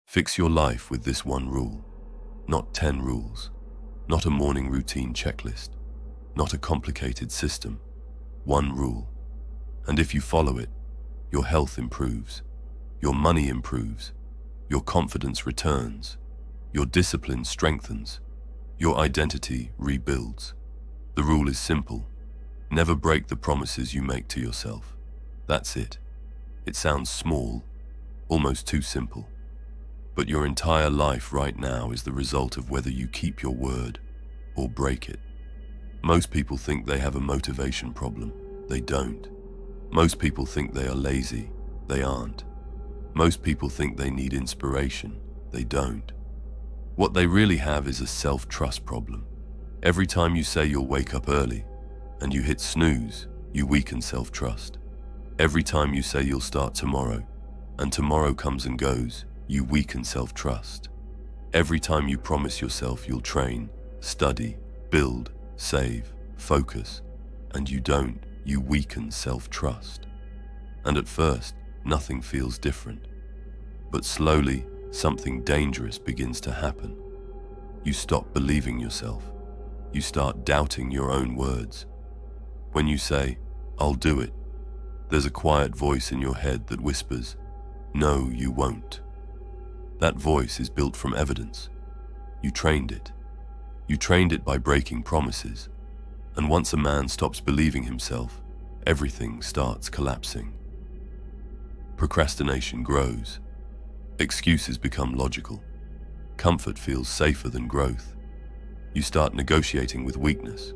Fix your life with this one rule, not 10 rules, not a morning routine checklist, not a complicated system. One rule. And if you follow it, your health improves, your money improves, your confidence returns, your discipline strengthens, your identity rebuilds. The rule is simple. Never break the promises you make to yourself. That's it. It sounds small, almost too simple. But your entire life right now is the result of whether you keep your word or break it. Most people think they have a motivation problem. They don't. Most people think they are lazy. They aren't. Most people think they need inspiration. They don't. What they really have is a self-trust problem. Every time you say you'll wake up early and you hit snooze, you weaken self-trust. Every time you say you'll start tomorrow and tomorrow comes and goes, you weaken self-trust. Every time you promise yourself you'll train, study, build, save, focus, and you don't, you weaken self-trust. And at first, nothing feels different. But slowly, something dangerous begins to happen. You stop believing yourself. You start doubting your own words. When you say, "I'll do it," there's a quiet voice in your head that whispers, "No, you won't." That voice is built from evidence. You trained it. You trained it by breaking promises. And once a man stops believing himself, everything starts collapsing. Procrastination grows. Excuses become logical. Comfort feels safer than growth. You start negotiating with weakness.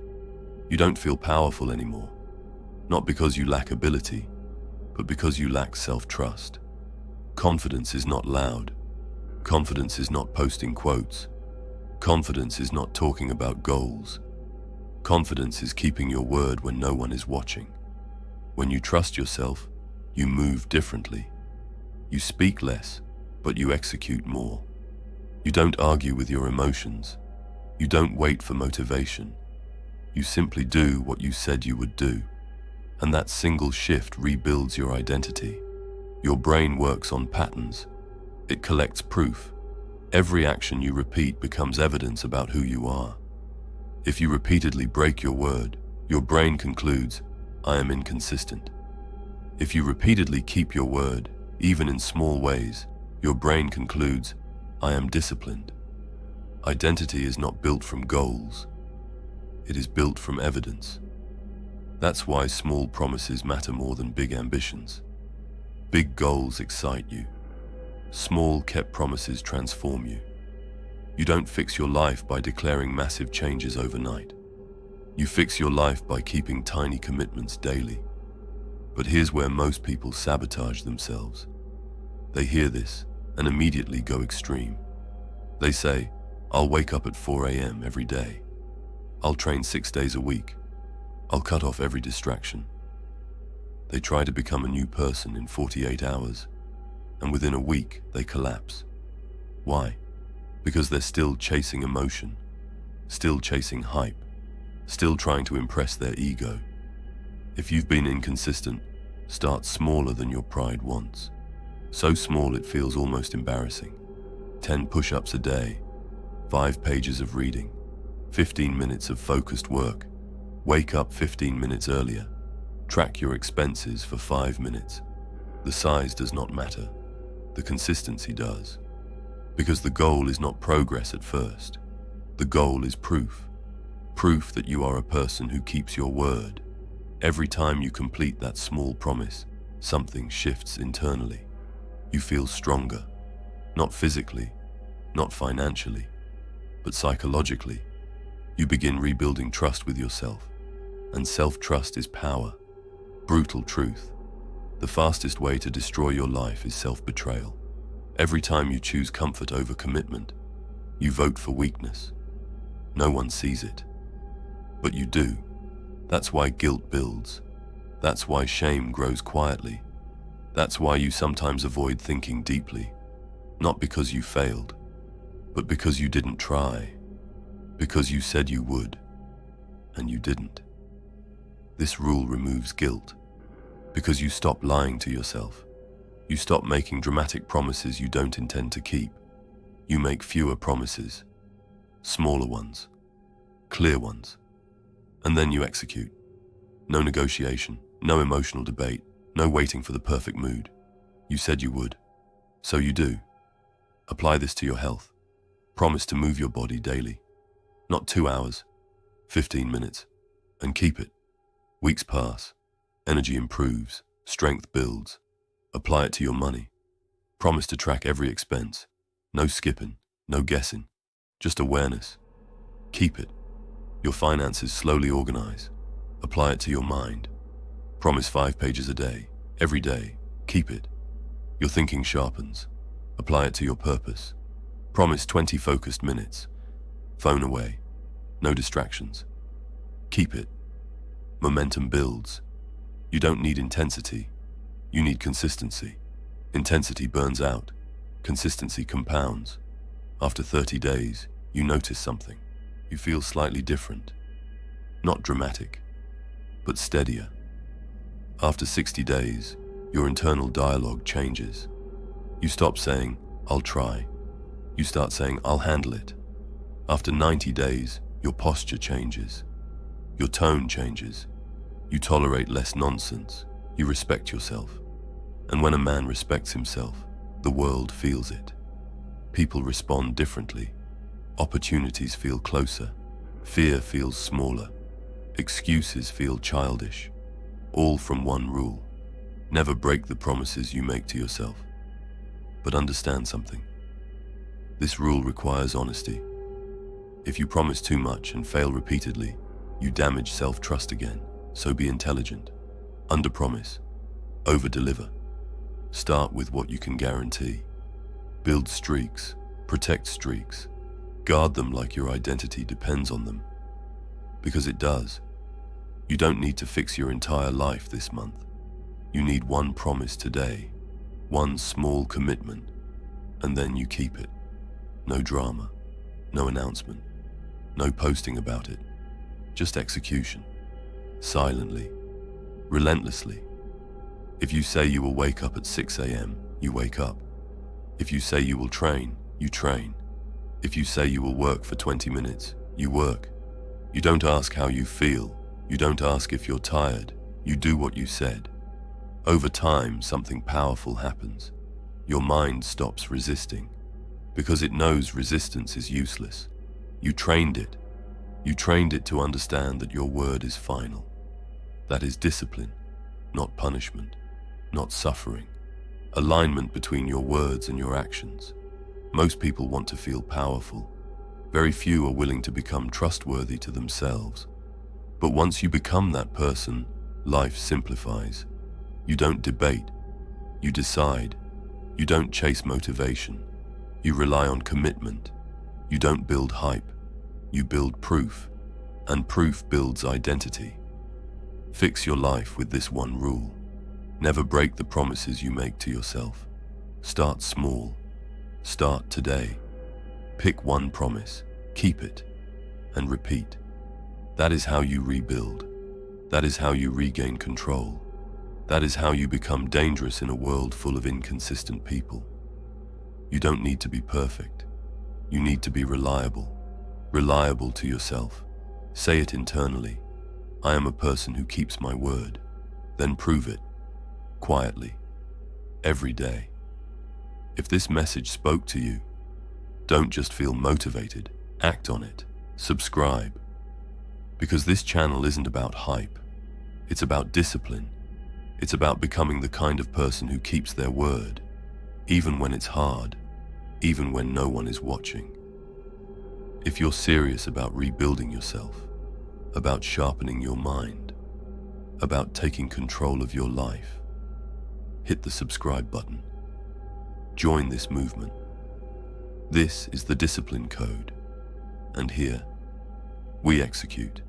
You don't feel powerful anymore. Not because you lack ability, but because you lack self-trust. Confidence is not loud. Confidence is not posting quotes. Confidence is not talking about goals. Confidence is keeping your word when no one is watching. When you trust yourself, you move differently. You speak less, but you execute more. You don't argue with your emotions. You don't wait for motivation. You simply do what you said you would do. And that single shift rebuilds your identity. Your brain works on patterns. It collects proof. Every action you repeat becomes evidence about who you are. If you repeatedly break your word, your brain concludes, "I am inconsistent." If you repeatedly keep your word, even in small ways, your brain concludes, "I am disciplined." Identity is not built from goals. It is built from evidence. That's why small promises matter more than big ambitions. Big goals excite you. Small, kept promises transform you. You don't fix your life by declaring massive changes overnight. You fix your life by keeping tiny commitments daily. But here's where most people sabotage themselves. They hear this and immediately go extreme. They say, "I'll wake up at 4 a.m. every day. I'll train 6 days a week. I'll cut off every distraction." They try to become a new person in 48 hours, and within a week they collapse. Why? Because they're still chasing emotion, still chasing hype, still trying to impress their ego. If you've been inconsistent, start smaller than your pride wants. So small it feels almost embarrassing. 10 push-ups a day, 5 pages of reading, 15 minutes of focused work. Wake up 15 minutes earlier. Track your expenses for 5 minutes. The size does not matter. The consistency does. Because the goal is not progress at first. The goal is proof. Proof that you are a person who keeps your word. Every time you complete that small promise, something shifts internally. You feel stronger. Not physically, not financially, but psychologically. You begin rebuilding trust with yourself. And self-trust is power. Brutal truth. The fastest way to destroy your life is self-betrayal. Every time you choose comfort over commitment, you vote for weakness. No one sees it. But you do. That's why guilt builds. That's why shame grows quietly. That's why you sometimes avoid thinking deeply. Not because you failed, but because you didn't try. Because you said you would, and you didn't. This rule removes guilt. Because you stop lying to yourself. You stop making dramatic promises you don't intend to keep. You make fewer promises, smaller ones, clear ones, and then you execute. No negotiation, no emotional debate, no waiting for the perfect mood. You said you would, so you do. Apply this to your health. Promise to move your body daily. Not 2 hours, 15 minutes, and keep it. Weeks pass, energy improves, strength builds. Apply it to your money. Promise to track every expense. No skipping, no guessing, just awareness. Keep it. Your finances slowly organize. Apply it to your mind. Promise 5 pages a day, every day. Keep it. Your thinking sharpens. Apply it to your purpose. Promise 20 focused minutes. Phone away. No distractions. Keep it. Momentum builds. You don't need intensity. You need consistency. Intensity burns out. Consistency compounds. After 30 days, you notice something. You feel slightly different. Not dramatic, but steadier. After 60 days, your internal dialogue changes. You stop saying, "I'll try." You start saying, "I'll handle it." After 90 days, your posture changes. Your tone changes. You tolerate less nonsense. You respect yourself. And when a man respects himself, the world feels it. People respond differently. Opportunities feel closer. Fear feels smaller. Excuses feel childish. All from one rule. Never break the promises you make to yourself. But understand something. This rule requires honesty. If you promise too much and fail repeatedly, you damage self-trust again. So be intelligent. Under-promise. Over-deliver. Start with what you can guarantee. Build streaks. Protect streaks. Guard them like your identity depends on them. Because it does. You don't need to fix your entire life this month. You need one promise today. One small commitment. And then you keep it. No drama. No announcement. No posting about it. Just execution. Silently. Relentlessly. If you say you will wake up at 6 a.m., you wake up. If you say you will train, you train. If you say you will work for 20 minutes, you work. You don't ask how you feel. You don't ask if you're tired. You do what you said. Over time, something powerful happens. Your mind stops resisting because it knows resistance is useless. You trained it. You trained it to understand that your word is final. That is discipline, not punishment, not suffering. Alignment between your words and your actions. Most people want to feel powerful. Very few are willing to become trustworthy to themselves. But once you become that person, life simplifies. You don't debate. You decide. You don't chase motivation. You rely on commitment. You don't build hype. You build proof. And proof builds identity. Fix your life with this one rule. Never break the promises you make to yourself. Start small. Start today. Pick one promise, keep it, and repeat. That is how you rebuild. That is how you regain control. That is how you become dangerous in a world full of inconsistent people. You don't need to be perfect. You need to be reliable. Reliable to yourself. Say it internally. I am a person who keeps my word. Then prove it. Quietly. Every day. If this message spoke to you, don't just feel motivated. Act on it. Subscribe. Because this channel isn't about hype. It's about discipline. It's about becoming the kind of person who keeps their word, even when it's hard, even when no one is watching. If you're serious about rebuilding yourself, about sharpening your mind, about taking control of your life, hit the subscribe button. Join this movement. This is the Discipline Code. And here, we execute.